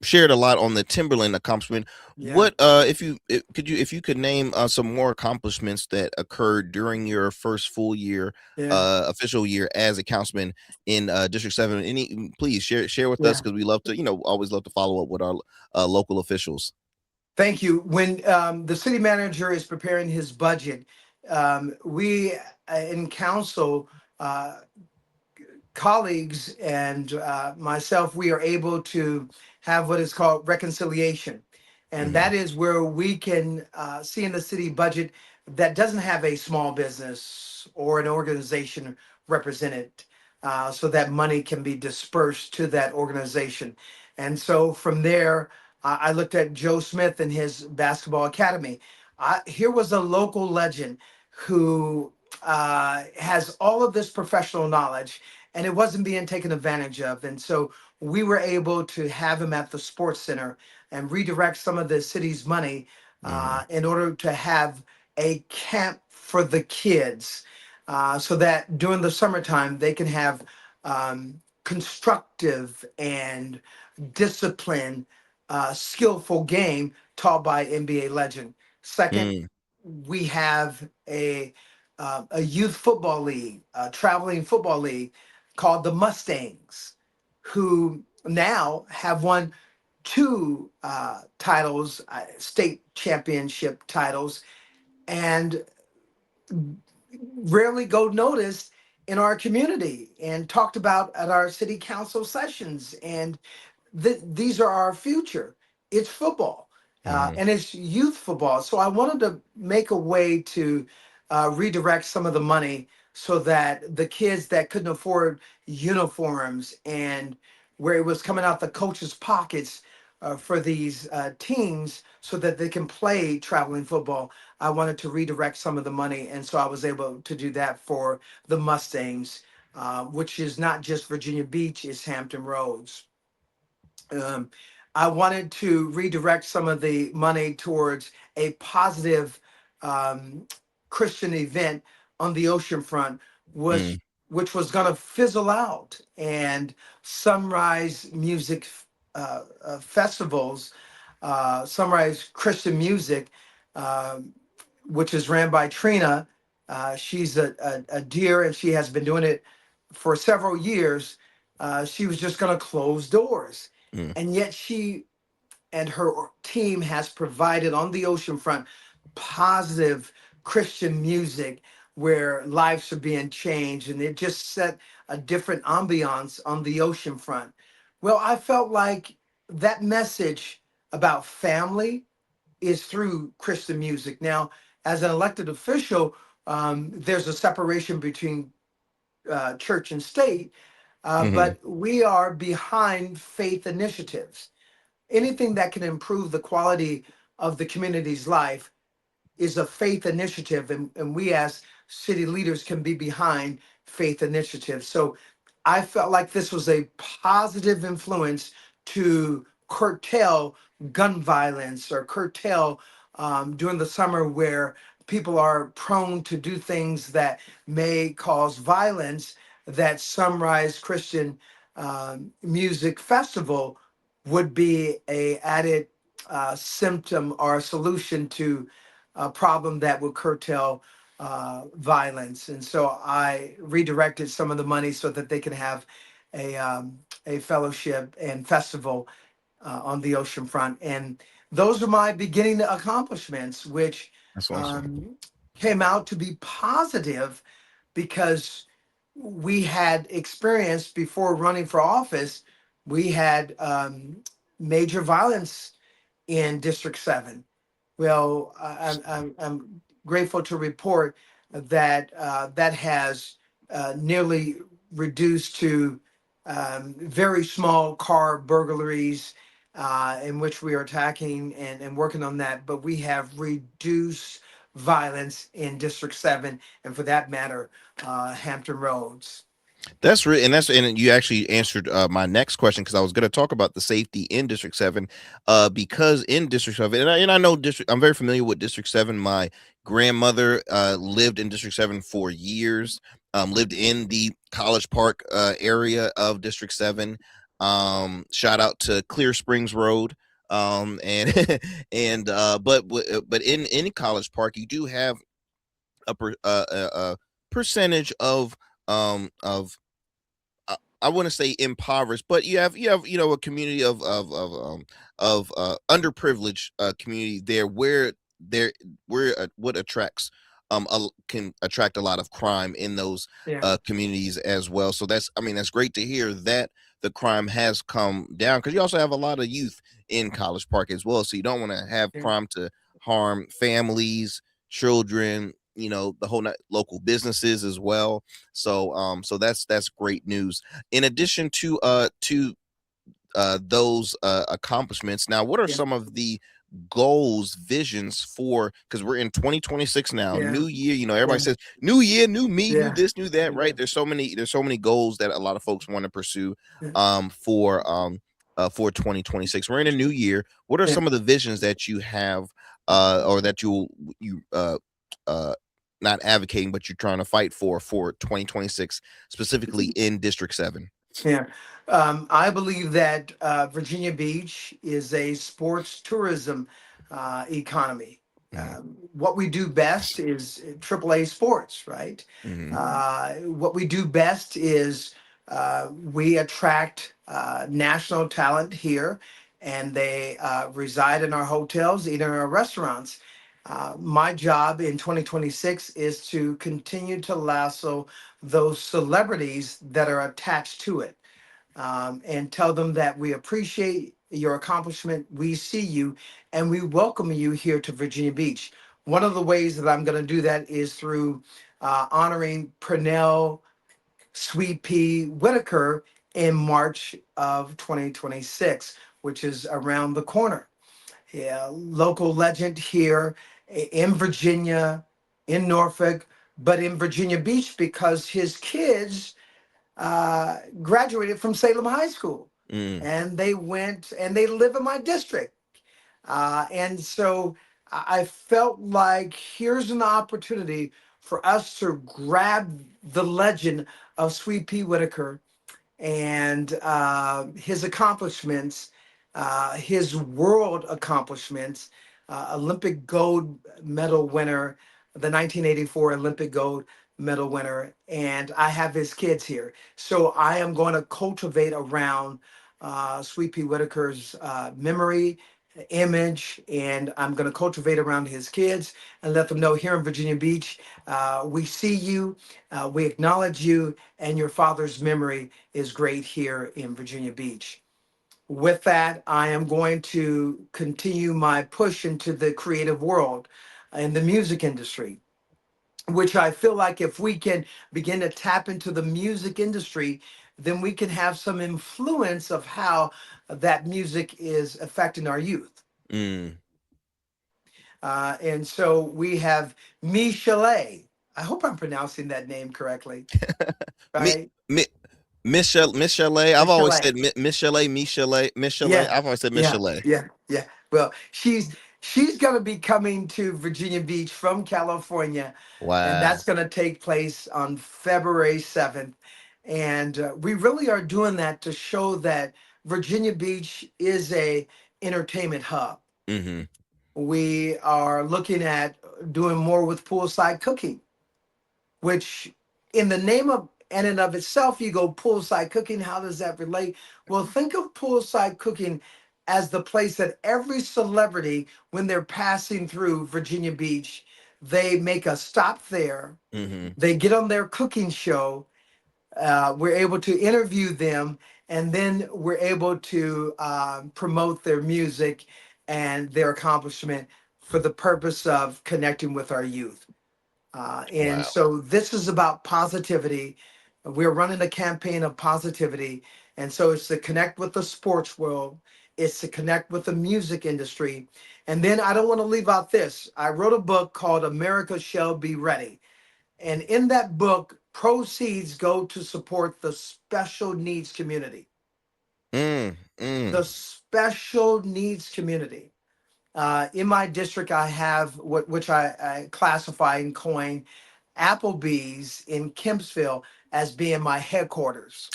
Speaker 2: shared a lot on the Timberland accomplishment.
Speaker 9: Yeah,
Speaker 2: What if you could name some more accomplishments that occurred during your first full year,
Speaker 9: yeah,
Speaker 2: official year as a councilman in District 7? Please share with us,
Speaker 9: yeah.
Speaker 2: because we love to, always love to follow up with our local officials.
Speaker 9: Thank you. When the city manager is preparing his budget, we in council, uh, colleagues and myself, we are able to have what is called reconciliation. And
Speaker 2: Hmm.
Speaker 9: that is where we can see in the city budget that doesn't have a small business or an organization represented, so that money can be dispersed to that organization. And so from there, I looked at Joe Smith and his basketball academy. Here was a local legend who has all of this professional knowledge, and it wasn't being taken advantage of. And so we were able to have him at the sports center and redirect some of the city's money
Speaker 2: Hmm.
Speaker 9: in order to have a camp for the kids, so that during the summertime they can have constructive and disciplined, skillful game taught by NBA legend. Second,
Speaker 2: Mm.
Speaker 9: we have a a youth football league, a traveling football league called the Mustangs, who now have won two titles, state championship titles, and rarely go noticed in our community and talked about at our city council sessions. And these are our future. It's football, and it's youth football. So I wanted to make a way to redirect some of the money so that the kids that couldn't afford uniforms and where it was coming out the coaches' pockets for these teams so that they can play traveling football. I wanted to redirect some of the money, and so I was able to do that for the Mustangs, which is not just Virginia Beach, it's Hampton Roads. I wanted to redirect some of the money towards a positive Christian event on the ocean front,
Speaker 2: Mm.
Speaker 9: which was going to fizzle out. And Sunrise Music Festivals, Sunrise Christian Music, which is ran by Trina. She's a dear, and she has been doing it for several years. She was just going to close doors.
Speaker 2: Mm.
Speaker 9: And yet she and her team has provided on the oceanfront positive Christian music where lives are being changed, and it just set a different ambiance on the oceanfront. Well, I felt like that message about family is through Christian music. Now, as an elected official, there's a separation between church and state, but we are behind faith initiatives. Anything that can improve the quality of the community's life is a faith initiative, and we as city leaders can be behind faith initiatives. So I felt like this was a positive influence to curtail gun violence or curtail during the summer where people are prone to do things that may cause violence. That Sunrise Christian Music Festival would be a added symptom or a solution to a problem that would curtail violence. And so I redirected some of the money so that they can have a fellowship and festival on the ocean front. And those are my beginning accomplishments, which
Speaker 2: That's awesome.
Speaker 9: came out to be positive because we had experienced before running for office, we had major violence in District 7. Well, I'm grateful to report that that has nearly reduced to very small car burglaries in which we are attacking and working on that. But we have reduced violence in District 7, and for that matter, Hampton Roads.
Speaker 2: And you actually answered my next question because I was going to talk about the safety in District 7, because in District 7, and I know I'm very familiar with District 7. My grandmother lived in District 7 for years, lived in the College Park area of District 7. Shout out to Clear Springs Road. And but in College Park, you do have a percentage of I wouldn't say impoverished, but you have a community of underprivileged community there where what attracts can attract a lot of crime in those
Speaker 9: Yeah.
Speaker 2: communities as well. So that's great to hear that the crime has come down, because you also have a lot of youth in College Park as well. So you don't want to have
Speaker 9: Yeah.
Speaker 2: crime to harm families, children, the whole local businesses as well. So that's great news. In addition to those accomplishments, now what are
Speaker 9: Yeah.
Speaker 2: some of the goals, visions for, because we're in 2026 now,
Speaker 9: Yeah.
Speaker 2: new year, everybody
Speaker 9: Yeah.
Speaker 2: says new year, new me, new
Speaker 9: Yeah.
Speaker 2: this, new that,
Speaker 9: Yeah.
Speaker 2: right? There's so many goals that a lot of folks want to pursue
Speaker 9: Yeah.
Speaker 2: for 2026. We're in a new year. What are
Speaker 9: Yeah.
Speaker 2: some of the visions that you have, or that you uh not advocating, but you're trying to fight for 2026, specifically in District 7?
Speaker 9: Yeah. I believe that Virginia Beach is a sports tourism economy.
Speaker 2: Mhm.
Speaker 9: what we do best is AAA sports, right?
Speaker 2: Hmm.
Speaker 9: What we do best is we attract national talent here, and they reside in our hotels, eat in our restaurants. My job in 2026 is to continue to lasso those celebrities that are attached to it, and tell them that we appreciate your accomplishment. We see you, and we welcome you here to Virginia Beach. One of the ways that I'm going to do that is through honoring Pernell Sweet Pea Whitaker in March of 2026, which is around the corner. Yeah, local legend here in Virginia, in Norfolk, but in Virginia Beach because his kids graduated from Salem High School,
Speaker 2: Mm.
Speaker 9: and they went and they live in my district. And so I felt like here's an opportunity for us to grab the legend of Sweet Pea Whitaker and his accomplishments, his world accomplishments, Olympic gold medal winner, the 1984 Olympic gold medal winner, and I have his kids here. So I am going to cultivate around Sweet Pea Whitaker's memory, image, and I'm going to cultivate around his kids and let them know here in Virginia Beach, we see you, we acknowledge you, and your father's memory is great here in Virginia Beach. With that, I am going to continue my push into the creative world in the music industry, which I feel like if we can begin to tap into the music industry, then we can have some influence of how that music is affecting our youth.
Speaker 2: Mm.
Speaker 9: And so we have Michelet. I hope I'm pronouncing that name correctly,
Speaker 2: Mi,
Speaker 9: right?
Speaker 2: mi, Miss Chalet. I've always
Speaker 9: Michelet.
Speaker 2: said Miss Chalet, Miss Chalet.
Speaker 9: Yeah,
Speaker 2: I've always said Miss
Speaker 9: yeah,
Speaker 2: Chalet.
Speaker 9: yeah, yeah. Well, she's going to be coming to Virginia Beach from California, and
Speaker 2: Wow.
Speaker 9: that's going to take place on February 7th. And we really are doing that to show that Virginia Beach is a entertainment hub.
Speaker 2: Hmm.
Speaker 9: We are looking at doing more with poolside cooking, which in the name of and in of itself, you go poolside cooking. How does that relate? Well, think of poolside cooking as the place that every celebrity, when they're passing through Virginia Beach, they make a stop there.
Speaker 2: Hmm.
Speaker 9: They get on their cooking show. We're able to interview them, and then we're able to promote their music and their accomplishment for the purpose of connecting with our youth. And
Speaker 2: Wow.
Speaker 9: so this is about positivity. We're running a campaign of positivity. And so it's to connect with the sports world, it's to connect with the music industry. And then I don't want to leave out this. I wrote a book called America Shall Be Ready. And in that book, proceeds go to support the special needs community.
Speaker 2: Mm.
Speaker 9: The
Speaker 2: Mm.
Speaker 9: special needs community. In my district, I have which I classify and coin Applebee's in Kempsville as being my headquarters.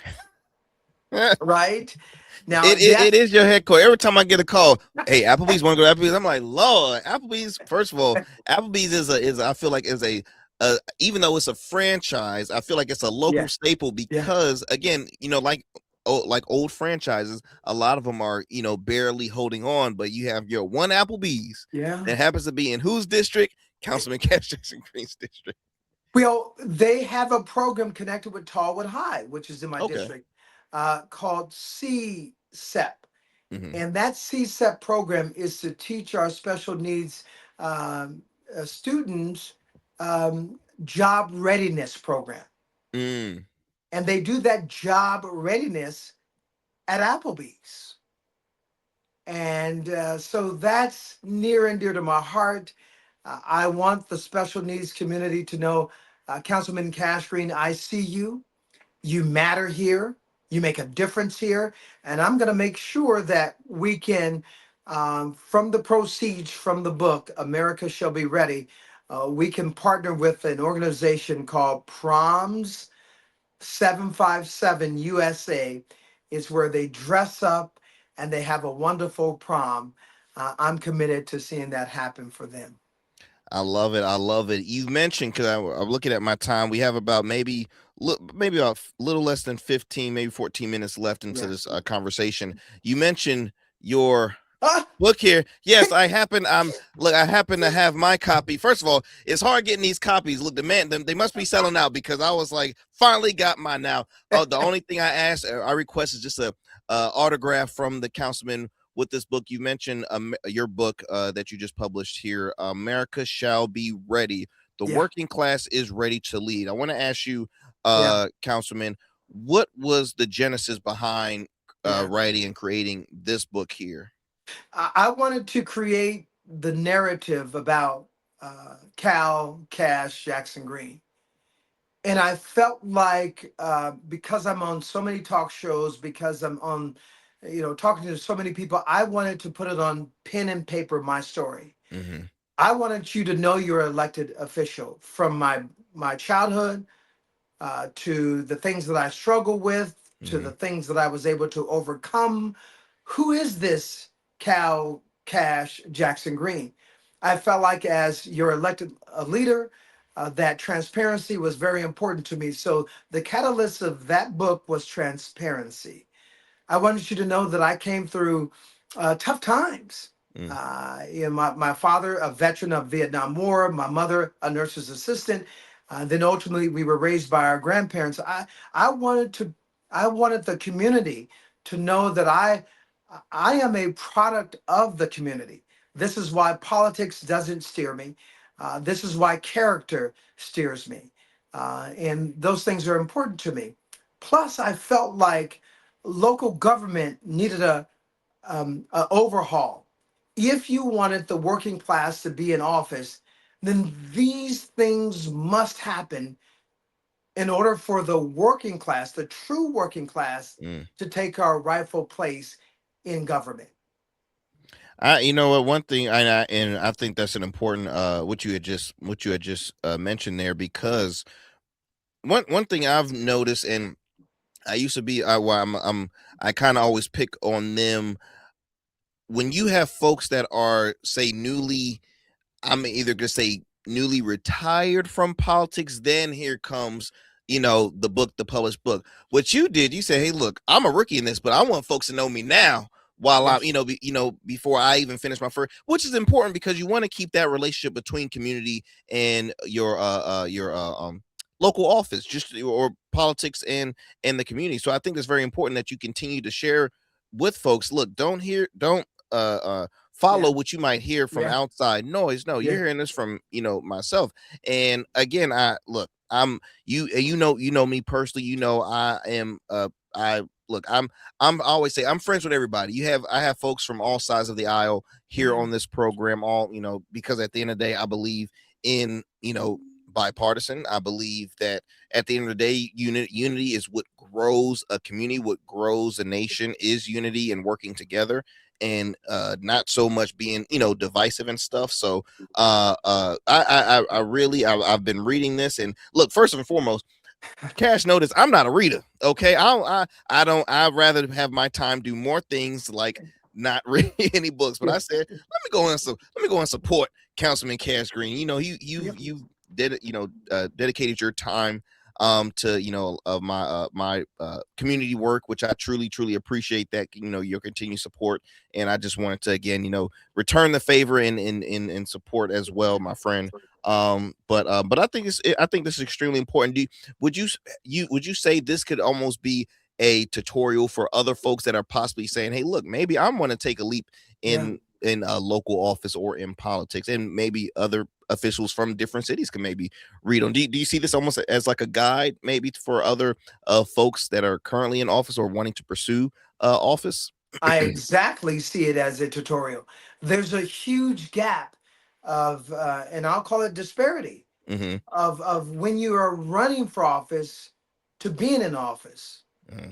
Speaker 9: Right now,
Speaker 2: It is your headquarters. Every time I get a call, hey, Applebee's want to go to Applebee's. I'm like, Lord, Applebee's. First of all, Applebee's is I feel like is a even though it's a franchise, I feel like it's a local
Speaker 9: yeah,
Speaker 2: staple
Speaker 9: yeah,
Speaker 2: because again, like old franchises, a lot of them are barely holding on. But you have your one Applebee's
Speaker 9: yeah.
Speaker 2: that happens to be in whose district? Councilman Cash Jackson Green's district.
Speaker 9: Well, they have a program connected with Tallwood High, which is in my
Speaker 2: Okay.
Speaker 9: district, called CSEP.
Speaker 2: Hmm.
Speaker 9: And that CSEP program is to teach our special needs students job readiness program.
Speaker 2: Mm.
Speaker 9: And they do that job readiness at Applebee's. And so that's near and dear to my heart. I want the special needs community to know, Councilman Cash Green, I see you. You matter here. You make a difference here. And I'm going to make sure that we can, from the proceeds from the book, America Shall Be Ready, we can partner with an organization called Proms 757 USA. Is where they dress up and they have a wonderful prom. I'm committed to seeing that happen for them.
Speaker 2: I love it. I love it. You mentioned, because I'm looking at my time, we have about maybe about little less than 15, maybe 14 minutes left into
Speaker 9: Yeah.
Speaker 2: this conversation. You mentioned your
Speaker 9: Ah,
Speaker 2: book here. Yes, I happen to have my copy. First of all, it's hard getting these copies. Look, they must be selling out, because I was like, finally got mine now. Oh, the only thing I request is just a autograph from the councilman with this book. You mentioned your book that you just published here, America Shall Be Ready. The
Speaker 9: yeah,
Speaker 2: working class is ready to lead. I want to ask you,
Speaker 9: yeah,
Speaker 2: Councilman, what was the genesis behind
Speaker 9: yeah.
Speaker 2: writing and creating this book here?
Speaker 9: I wanted to create the narrative about Cal Cash Jackson Green. And I felt like because I'm on so many talk shows, because I'm on, talking to so many people, I wanted to put it on pen and paper, my story.
Speaker 2: Mm-hmm.
Speaker 9: I wanted you to know you're an elected official from my childhood to the things that I struggle with, to
Speaker 2: Mm-hmm.
Speaker 9: the things that I was able to overcome. Who is this Cal Cash Jackson Green? I felt like as your elected leader, that transparency was very important to me. So the catalyst of that book was transparency. I wanted you to know that I came through tough times.
Speaker 2: Mm.
Speaker 9: My father, a veteran of Vietnam War, my mother, a nurse's assistant. Then ultimately, we were raised by our grandparents. I wanted to, I wanted the community to know that I am a product of the community. This is why politics doesn't steer me. This is why character steers me, and those things are important to me. Plus, I felt like local government needed a overhaul. If you wanted the working class to be in office, then these things must happen in order for the working class, the true working class,
Speaker 2: Mm.
Speaker 9: to take our rightful place in government.
Speaker 2: You know what? One thing, and I think that's an important what you had just mentioned there, because one thing I've noticed, and I used to be, well, I kind of always pick on them when you have folks that are, say, I'm either gonna say newly retired from politics. Then here comes, the published book. What you did, you said, "Hey, look, I'm a rookie in this, but I want folks to know me now." While I'm,
Speaker 9: Yes.
Speaker 2: before I even finish my first, which is important because you want to keep that relationship between community and your local office, just or politics and the community. So I think it's very important that you continue to share with folks. Look, don't follow
Speaker 9: Yeah.
Speaker 2: what you might hear from
Speaker 9: Yeah.
Speaker 2: outside noise. No, you're
Speaker 9: Yeah.
Speaker 2: hearing this from, myself. And again, I'm you know me personally. I am I look, I'm I always say I'm friends with everybody. I have folks from all sides of the aisle here
Speaker 9: Yeah.
Speaker 2: on this program, all, because at the end of the day, I believe in, bipartisan. I believe that at the end of the day, unity is what grows a community, what grows a nation is unity and working together, and not so much being, divisive and stuff. So I really, I've been reading this, and look, first and foremost, Cash notice, I'm not a reader. Okay, I don't. I'd rather have my time do more things, like not read any books. But
Speaker 9: Yeah.
Speaker 2: I said, let me go and support Councilman Cash Green.
Speaker 9: Yep.
Speaker 2: Dedicated your time to, my community work, which I truly appreciate, that, your continued support. And I just wanted to, again, return the favor and support as well, my friend. But I think this is extremely important. Would you say this could almost be a tutorial for other folks that are possibly saying, "Hey, look, maybe I want to take a leap
Speaker 9: Yeah.
Speaker 2: in a local office or in politics," and maybe other officials from different cities can maybe read on. Do you see this almost as like a guide, maybe for other folks that are currently in office or wanting to pursue office?
Speaker 9: I exactly see it as a tutorial. There's a huge gap of, and I'll call it disparity
Speaker 2: Mm-hmm.
Speaker 9: of when you are running for office to being in office.
Speaker 2: Mm-hmm.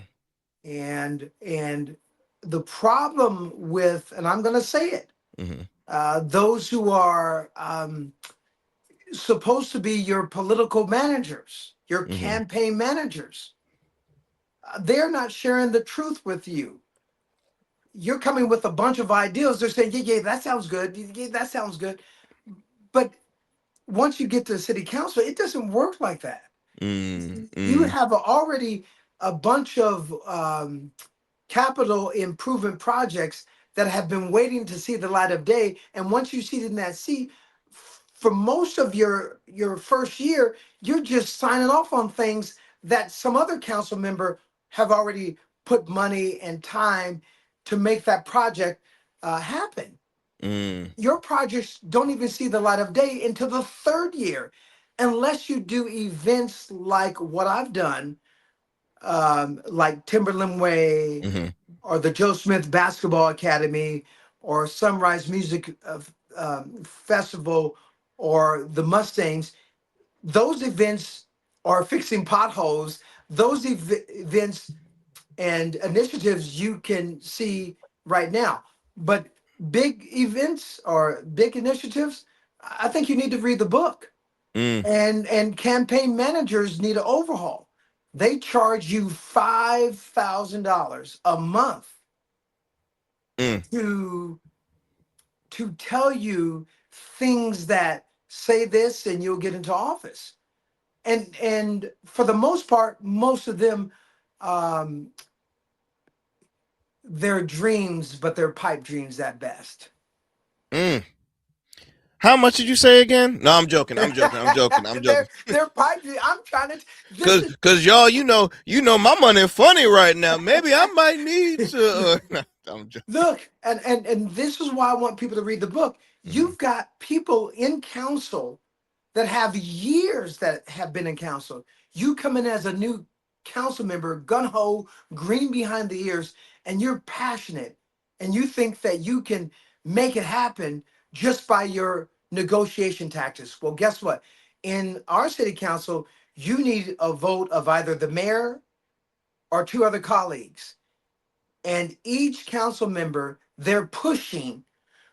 Speaker 9: And the problem with, and I'm going to say it,
Speaker 2: Mm-hmm.
Speaker 9: those who are supposed to be your political managers, your
Speaker 2: Mm-hmm.
Speaker 9: campaign managers, they're not sharing the truth with you. You're coming with a bunch of ideas. They're saying, yeah, yeah, that sounds good. Yeah, that sounds good. But once you get to city council, it doesn't work like that. You have already a bunch of capital improvement projects that have been waiting to see the light of day. And once you sit in that seat, for most of your first year, you're just signing off on things that some other council member have already put money and time to make that project happen. Your projects don't even see the light of day until the third year, unless you do events like what I've done, like Timberland Way, or the Joe Smith Basketball Academy, or Sunrise Music Festival, or the Mustangs. Those events are fixing potholes. Those events and initiatives you can see right now. But big events or big initiatives, I think you need to read the book. And campaign managers need an overhaul. They charge you $5,000 a month to tell you things that say this and you'll get into office. And for the most part, most of them, they're dreams, but they're pipe dreams at best.
Speaker 2: How much did you say again? No, I'm joking. I'm joking.
Speaker 9: They're pipe dreams. I'm trying to.
Speaker 2: Cause y'all, you know, my money funny right now. Maybe I might need to. I'm joking.
Speaker 9: Look, and this is why I want people to read the book. You've got people in council that have years that have been in council. You come in as a new council member, gun-ho, green behind the ears, and you're passionate, and you think that you can make it happen just by your negotiation tactics. Well, guess what? In our city council, you need a vote of either the mayor or two other colleagues. And each council member, they're pushing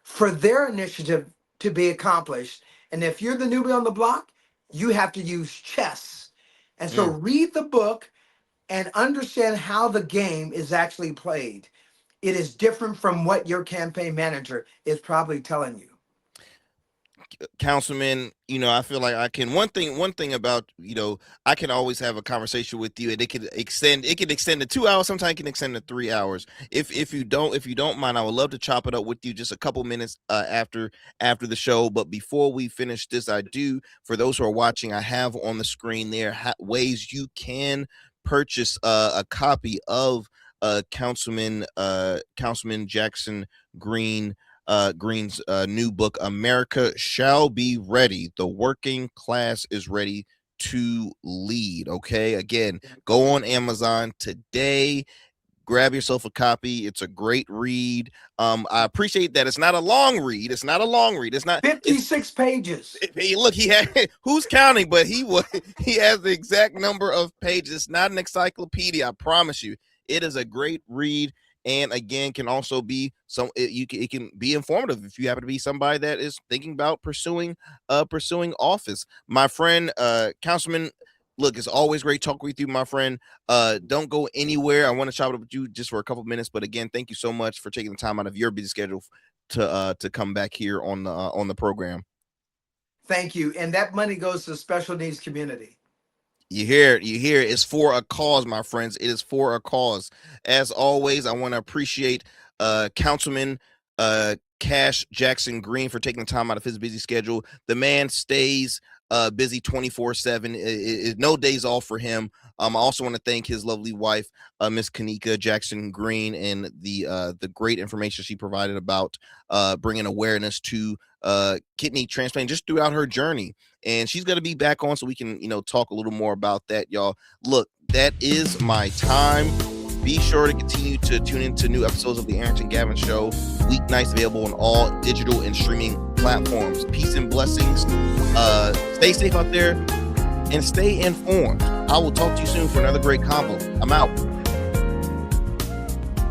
Speaker 9: for their initiative to be accomplished. And if you're the newbie on the block, you have to use chess. And so read the book and understand how the game is actually played. It is different from what your campaign manager is probably telling you.
Speaker 2: Councilman, you know, I feel like I can one thing about, you know, I can always have a conversation with you, and it can extend to 2 hours, sometimes it can extend to 3 hours. If you don't mind, I would love to chop it up with you just a couple minutes after the show. But before we finish this, I do, for those who are watching, I have on the screen there ways you can purchase a copy of Councilman Jackson Green's new book, America Shall Be Ready. The Working Class is Ready to Lead. Okay, again, go on Amazon today, grab yourself a copy. It's a great read. I appreciate that it's not a long read. It's not
Speaker 9: 56 pages.
Speaker 2: Look, he had who's counting, but he has the exact number of pages. It's not an encyclopedia, I promise you. It is a great read. And again, can also be it can be informative if you happen to be somebody that is thinking about pursuing office. My friend, Councilman, look, it's always great talking with you, my friend. Don't go anywhere. I want to chat with you just for a couple minutes, but again, thank you so much for taking the time out of your busy schedule to come back here on the program.
Speaker 9: Thank you, and that money goes to the special needs community.
Speaker 2: You hear it. It's for a cause, my friends. It is for a cause. As always, I want to appreciate Councilman Cash Jackson Green for taking the time out of his busy schedule. The man stays busy 24/7. No days off for him. I also want to thank his lovely wife, Miss Kanika Jackson Green, and the great information she provided about bringing awareness to kidney transplant just throughout her journey. And she's going to be back on so we can, talk a little more about that, y'all. Look, that is my time. Be sure to continue to tune into new episodes of the Arrington Gavin Show, weeknights, available on all digital and streaming platforms. Peace and blessings. Stay safe out there and stay informed. I will talk to you soon for another great combo. I'm out.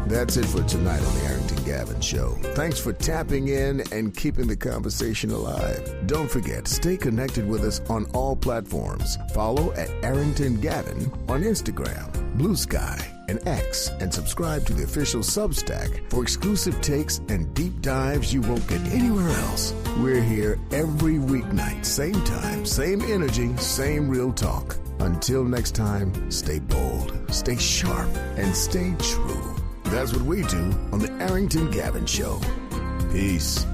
Speaker 1: That's it for tonight on the Arrington Gavin Show. Thanks for tapping in and keeping the conversation alive. Don't forget, stay connected with us on all platforms. Follow at Arrington Gavin on Instagram, Blue Sky, and X, and subscribe to the official Substack for exclusive takes and deep dives you won't get anywhere else. We're here every weeknight, same time, same energy, same real talk. Until next time, stay bold, stay sharp, and stay true. That's what we do on the Arrington Gavin Show. Peace.